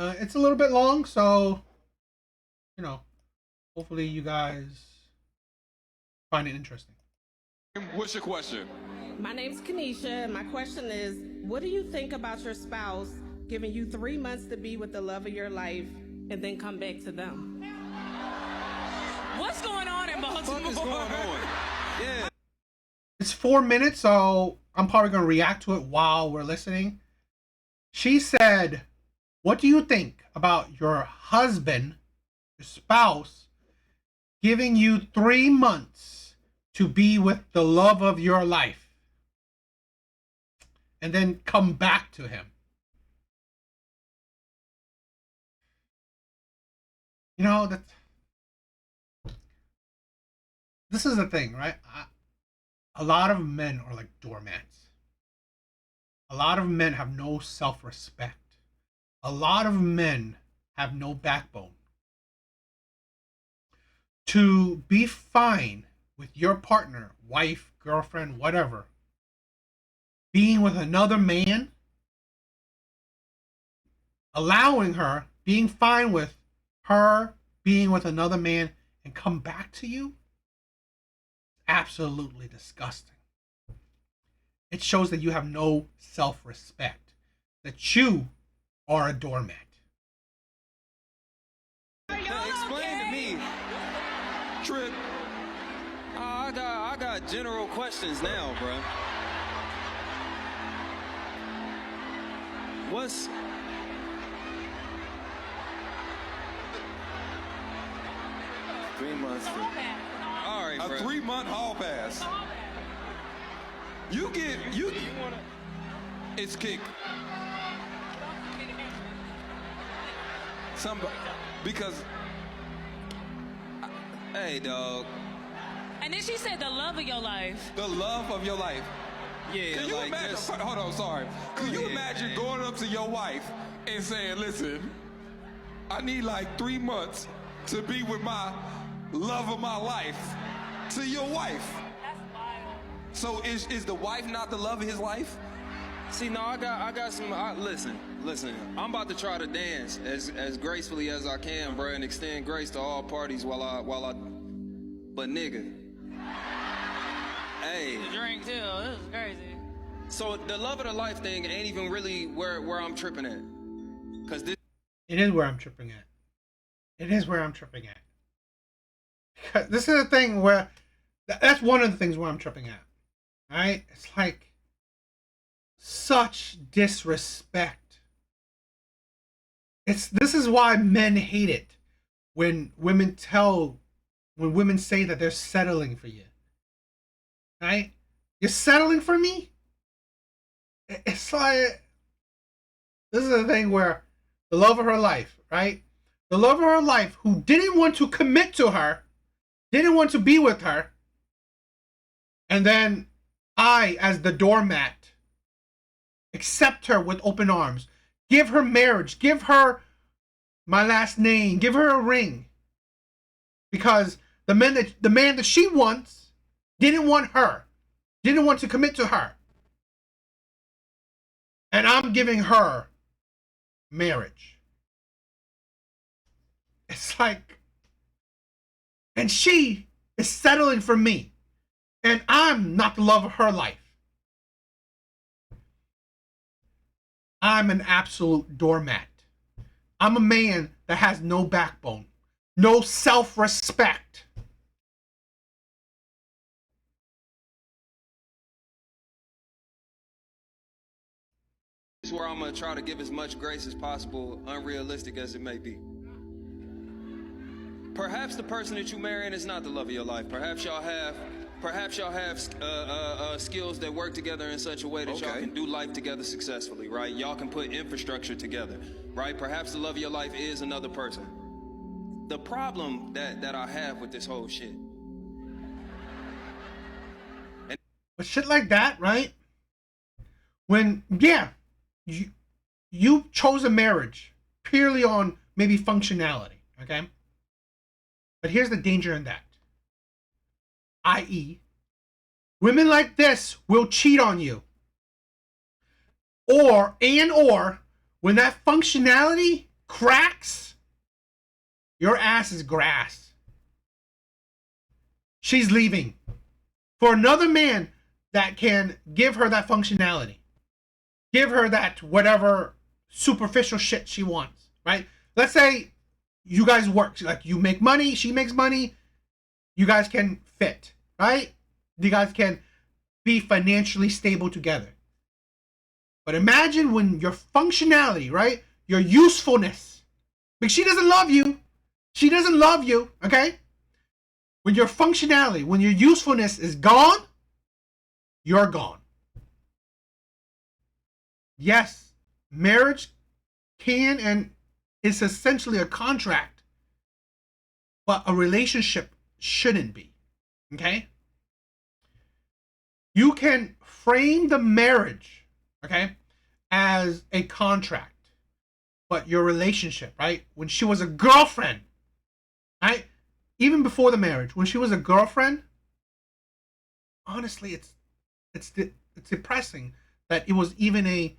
It's a little bit long, so you know, hopefully you guys find it interesting. What's your question? My name's Kanisha, and my question is, what do you think about your spouse giving you 3 months to be with the love of your life and then come back to them? What's going on in Baltimore? What is going on? Yeah. It's 4 minutes, so I'm probably gonna react to it while we're listening. She said, "What do you think about your husband, your spouse, giving you 3 months to be with the love of your life and then come back to him?" You know, this is the thing, right? A lot of men are like doormats. A lot of men have no self respect. A lot of men have no backbone. To be fine with your partner, wife, girlfriend, whatever, being with another man, allowing her, being fine with her being with another man and come back to you, absolutely disgusting. It shows that you have no self respect, that you are a doormat. Now explain to me, Trip. I got general questions now, bro. What's 3 months? All right, A bro. 3-month hall pass. You wanna? It's kick. Somebody, because Hey, dog. And then she said the love of your life. the love of your life. Yeah, Can you like imagine? this. Hold on, sorry. Can you ahead, imagine man. going up to your wife and saying, "Listen, I need like 3 months to be with my love of my life," to your wife? That's wild. So is the wife not the love of his life? See, no, I got some. Listen. I'm about to try to dance as gracefully as I can, bro, and extend grace to all parties while I. But nigga, hey. The drink too. This is crazy. So the love of the life thing ain't even really where I'm tripping at, cause this. It is where I'm tripping at. It is where I'm tripping at. Because this is a thing where that's one of the things where I'm tripping at. Right? It's like such disrespect. This is why men hate it when women say that they're settling for you. Right? You're settling for me? It's like this is the thing where the love of her life, right? The love of her life who didn't want to commit to her, didn't want to be with her, and then I, as the doormat, accept her with open arms, give her marriage, give her my last name, give her a ring. Because the man that she wants didn't want her, didn't want to commit to her. And I'm giving her marriage. It's like, and she is settling for me, and I'm not the love of her life. I'm an absolute doormat. I'm a man that has no backbone, no self-respect. Is where I'm gonna try to give as much grace as possible, unrealistic as it may be. Perhaps the person that you marrying is not the love of your life. Perhaps y'all have skills that work together in such a way that y'all Okay. can do life together successfully, right? Y'all can put infrastructure together, right? Perhaps the love of your life is another person. The problem that I have with this whole shit. But shit like that, right? When, yeah, you chose a marriage purely on maybe functionality, okay? But here's the danger in that. I.e., women like this will cheat on you. Or when that functionality cracks, your ass is grass. She's leaving for another man that can give her that functionality, give her that whatever superficial shit she wants, right? Let's say you guys work, like you make money, she makes money, you guys can fit, right? You guys can be financially stable together. But imagine when your functionality, right? Your usefulness, because she doesn't love you. She doesn't love you, okay? When your functionality, when your usefulness is gone, you're gone. Yes, marriage can and is essentially a contract, but a relationship shouldn't be, okay? You can frame the marriage, okay, as a contract, but your relationship, right? When she was a girlfriend, right? Even before the marriage, when she was a girlfriend, honestly, it's depressing that it was even a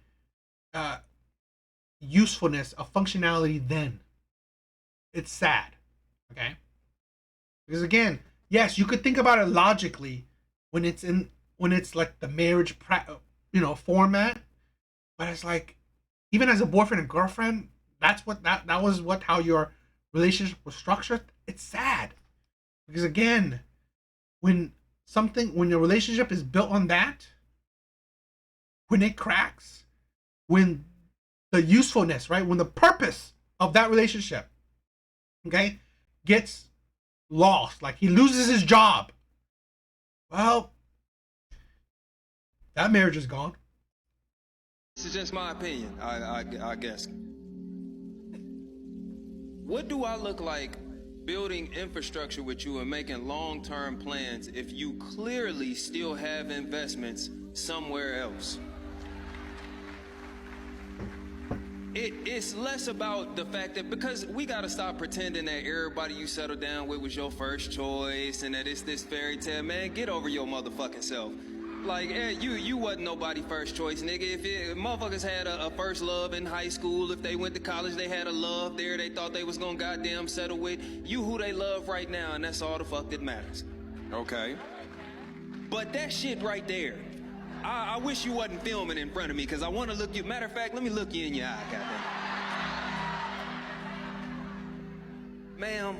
usefulness, a functionality then. It's sad, okay? Because again, yes, you could think about it logically when it's like the marriage, format, but it's like even as a boyfriend and girlfriend, that was how your relationship was structured. It's sad because again, when your relationship is built on that, when it cracks, when the usefulness, right, when the purpose of that relationship, okay, gets lost, like he loses his job, well, that marriage is gone. This is just my opinion, I guess. What do I look like building infrastructure with you and making long-term plans if you clearly still have investments somewhere else? It's less about the fact that, because we gotta stop pretending that everybody you settle down with was your first choice and that it's this fairy tale. Man, get over your motherfucking self. Like, you wasn't nobody first choice, nigga. If motherfuckers had a first love in high school, if they went to college, they had a love there they thought they was gonna goddamn settle with. You who they love right now, and that's all the fuck that matters. Okay. But that shit right there, I wish you wasn't filming in front of me, because I want to look you. Matter of fact, let me look you in your eye, goddamn. Ma'am.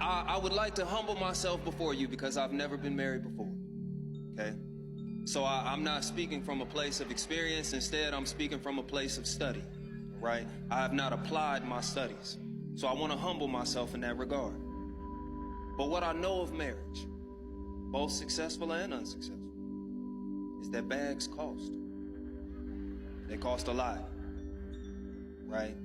I would like to humble myself before you because I've never been married before, okay? So I'm not speaking from a place of experience. Instead, I'm speaking from a place of study, right? I have not applied my studies. So I want to humble myself in that regard. But what I know of marriage, both successful and unsuccessful, is that bags cost. They cost a lot, right?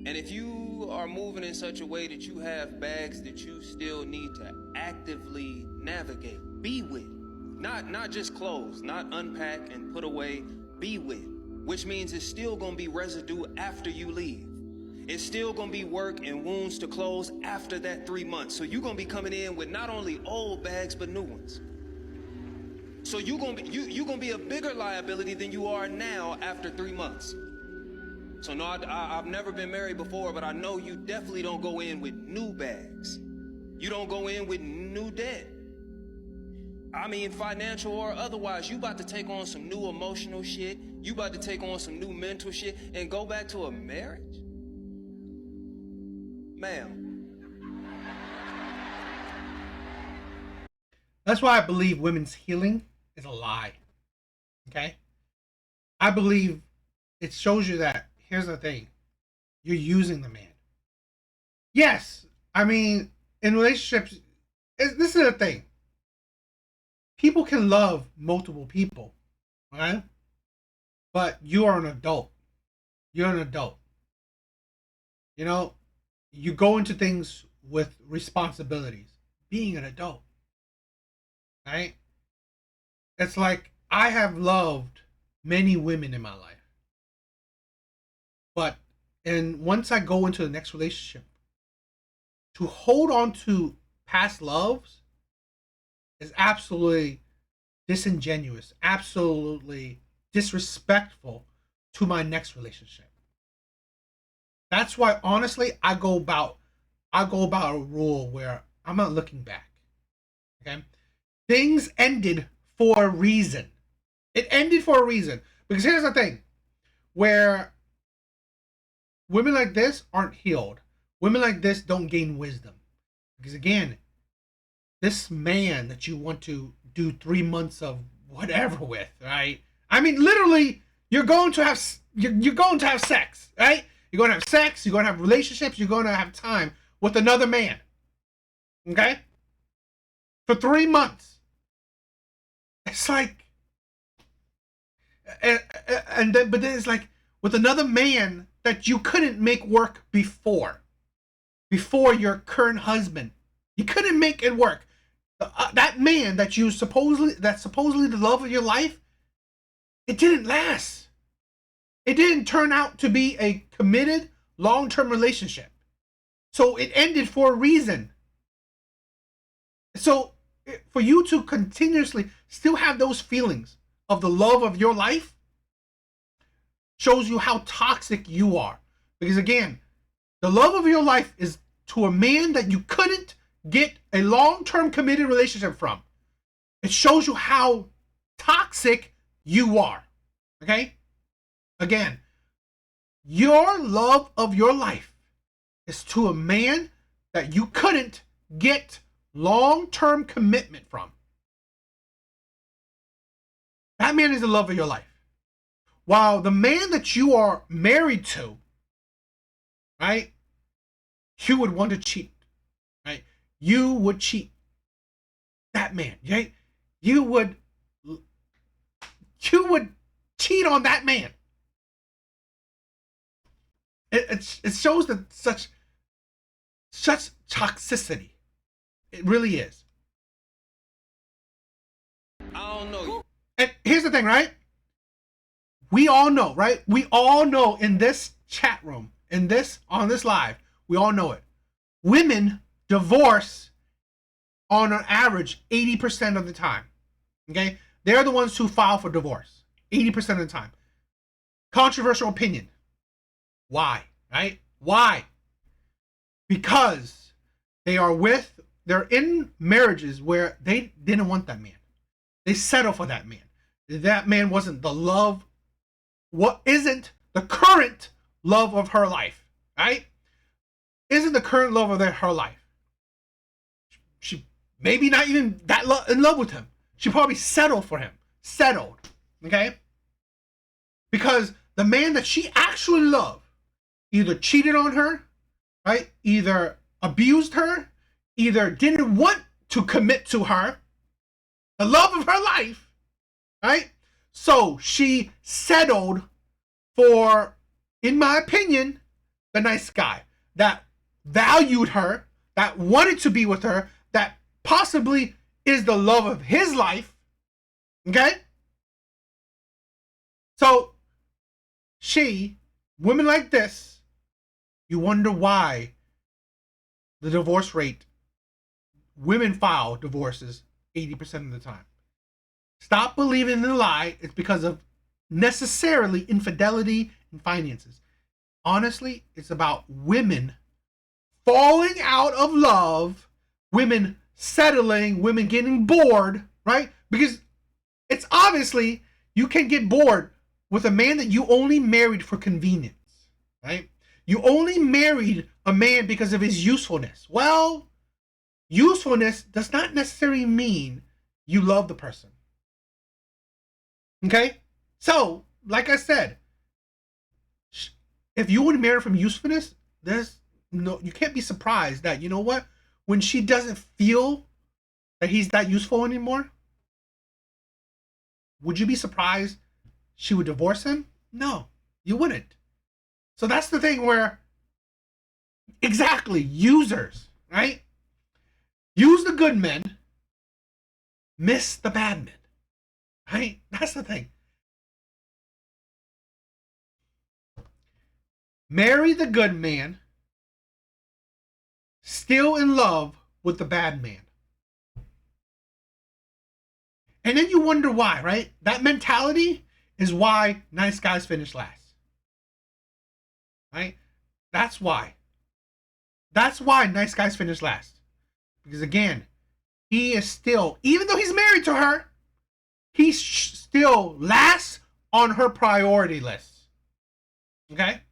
And if you are moving in such a way that you have bags that you still need to actively navigate, be with, not just clothes, not unpack and put away, be with, which means it's still gonna be residue after you leave. It's still gonna be work and wounds to close after that 3 months. So you're gonna be coming in with not only old bags, but new ones. So you're gonna be a bigger liability than you are now after 3 months. So no, I've never been married before, but I know you definitely don't go in with new bags. You don't go in with new debt. I mean, financial or otherwise, you about to take on some new emotional shit. You about to take on some new mental shit and go back to a marriage? Ma'am. That's why I believe women's healing is a lie. Okay? I believe it shows you that, here's the thing, you're using the man. Yes, I mean, in relationships, this is the thing. People can love multiple people, right? But you are an adult. You're an adult. You know, you go into things with responsibilities, being an adult, right? It's like I have loved many women in my life. But and once I go into the next relationship, to hold on to past loves is absolutely disingenuous, absolutely disrespectful to my next relationship. That's why, honestly, I go about a rule where I'm not looking back. Okay, things ended for a reason. It ended for a reason because here's the thing: where women like this aren't healed, women like this don't gain wisdom. Because again, this man that you want to do 3 months of whatever with, right? I mean, literally, you're going to have sex, right? You're going to have sex. You're going to have relationships. You're going to have time with another man, okay? For 3 months. It's like, but then it's like with another man that you couldn't make work before your current husband. You couldn't make it work. That man that's supposedly the love of your life, it didn't last. It didn't turn out to be a committed long-term relationship. So it ended for a reason. So for you to continuously still have those feelings of the love of your life shows you how toxic you are. Because again, the love of your life is to a man that you couldn't get a long-term committed relationship from. It shows you how toxic you are. Okay? Again, your love of your life is to a man that you couldn't get long-term commitment from. That man is the love of your life. While the man that you are married to, right, you would want to cheat, right? You would cheat. That man, right? You would cheat on that man. It shows that such toxicity. It really is. I don't know. And here's the thing, right? We all know, right? We all know in this chat room, on this live, we all know it. Women divorce on an average 80% of the time. Okay? They're the ones who file for divorce 80% of the time. Controversial opinion. Why? Right? Why? Because they're in marriages where they didn't want that man. They settle for that man. That man wasn't the love, what isn't the current love of her life, right? Isn't the current love of her life. She maybe not even that in love with him. She probably settled for him. Settled, okay? Because the man that she actually loved either cheated on her, right? Either abused her, either didn't want to commit to her, the love of her life, right? So she settled for, in my opinion, the nice guy that valued her, that wanted to be with her, that possibly is the love of his life, okay? So women like this, you wonder why the divorce rate, women file divorces 80% of the time. Stop believing the lie. It's because of necessarily infidelity and finances. Honestly, it's about women falling out of love, women settling, women getting bored, right? Because it's obviously you can get bored with a man that you only married for convenience, right? You only married a man because of his usefulness. Well, usefulness does not necessarily mean you love the person. Okay? So, like I said, if you would marry from usefulness, you can't be surprised that, you know what? When she doesn't feel that he's that useful anymore, would you be surprised she would divorce him? No, you wouldn't. So that's the thing where, exactly, users, right? Use the good men, miss the bad men, right? That's the thing. Marry the good man, still in love with the bad man. And then you wonder why, right? That mentality is why nice guys finish last. Right? That's why. That's why nice guys finish last. Because again, he is still, even though he's married to her, he's still last on her priority list. Okay?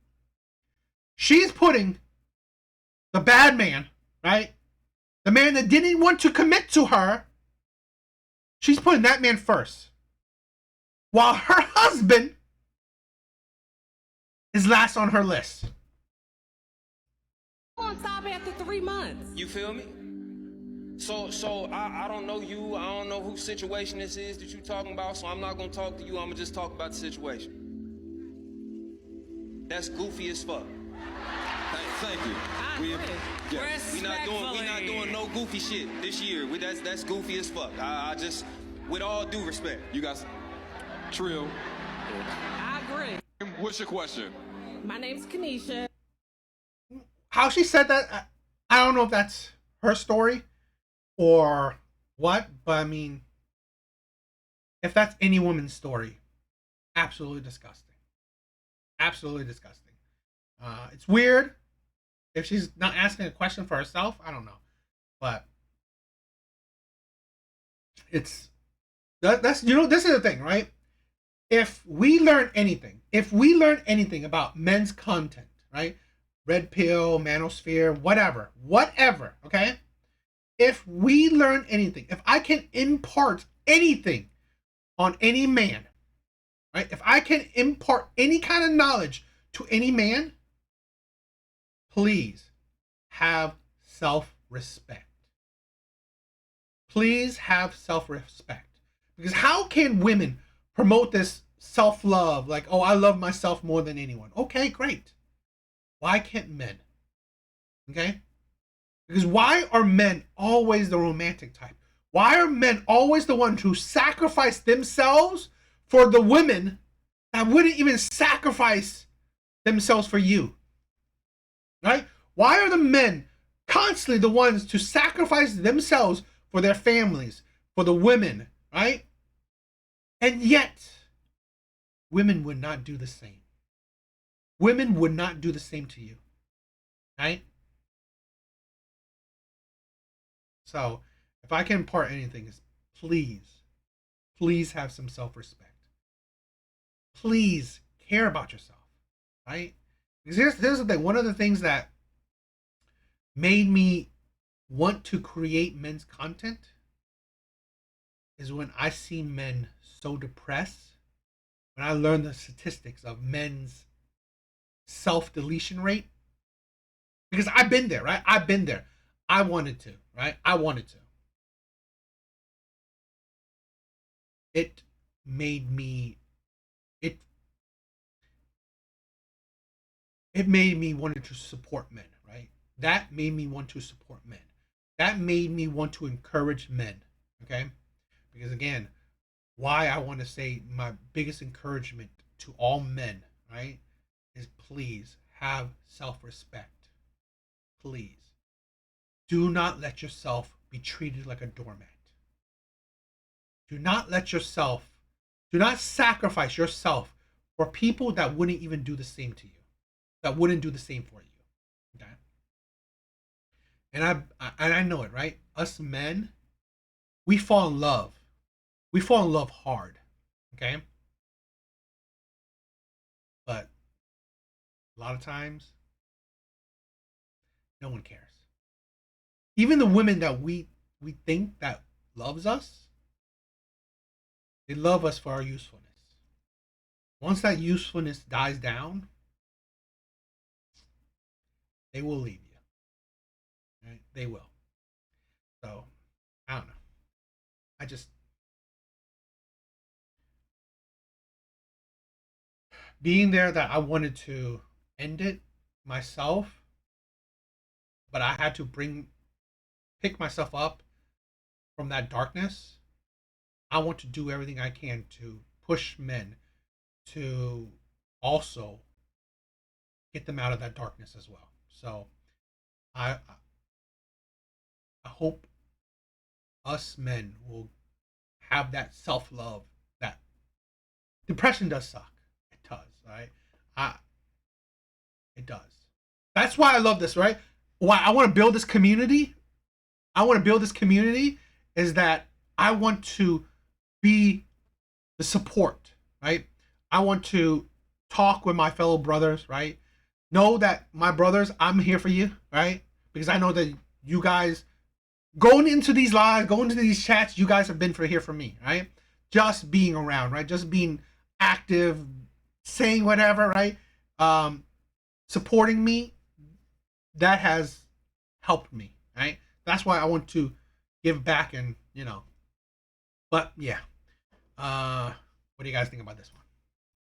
She's putting the bad man, right? The man that didn't want to commit to her, she's putting that man first. While her husband is last on her list. Won't stop after 3 months. You feel me? So I don't know you. I don't know whose situation this is that you're talking about. So I'm not gonna talk to you. I'm gonna just talk about the situation. That's goofy as fuck. Thank you. We not doing no goofy shit this year. That's goofy as fuck. I just, with all due respect. You guys, Trill, I agree. what's your question? My name's Kanisha. How she said that, I don't know if that's her story or what, but I mean, if that's any woman's story, absolutely disgusting. Absolutely disgusting. It's weird if she's not asking a question for herself. I don't know, but it's that's this is the thing, right? If we learn anything about men's content, right? Red pill, manosphere, whatever, okay? If we learn anything, if I can impart anything on any man, right? If I can impart any kind of knowledge to any man, please have self-respect. Please have self-respect. Because how can women promote this self-love? Like, oh, I love myself more than anyone. Okay, great. Why can't men? Okay? Because why are men always the romantic type? Why are men always the ones who sacrifice themselves for the women that wouldn't even sacrifice themselves for you? Right? Why are the men constantly the ones to sacrifice themselves for their families, for the women, right? And yet, women would not do the same. Women would not do the same to you, right? So, if I can impart anything, is please have some self-respect. Please care about yourself, right? Because here's the thing. One of the things that made me want to create men's content is when I see men so depressed, when I learn the statistics of men's self-deletion rate. Because I've been there, right? I've been there. I wanted to, right? I wanted to. It made me it made me want to support men, right? That made me want to support men. That made me want to encourage men, okay? Because again, why I want to say my biggest encouragement to all men, right, is please have self-respect. Please. Do not let yourself be treated like a doormat. Do not sacrifice yourself for people that wouldn't even do the same to you, that wouldn't do the same for you. Okay? And I know it, right? Us men, we fall in love. We fall in love hard. Okay? But a lot of times, no one cares. Even the women that we think that loves us, they love us for our usefulness. Once that usefulness dies down, they will leave you. Right? They will. So, I don't know. I just being there that I wanted to end it myself, but I had to pick myself up from that darkness. I want to do everything I can to push men to also get them out of that darkness as well. So I hope us men will have that self-love. That depression does suck. It does, right? It does. That's why I love this, right? Why I want to build this community. Is that I want to be the support, right? I want to talk with my fellow brothers, right? Know that my brothers, I'm here for you, right? Because I know that you guys going into these lives, going into these chats, you guys have been here for me, right? Just being around, right? Just being active, saying whatever, right? Supporting me, that has helped me, right? That's why I want to give back, and but yeah. What do you guys think about this one?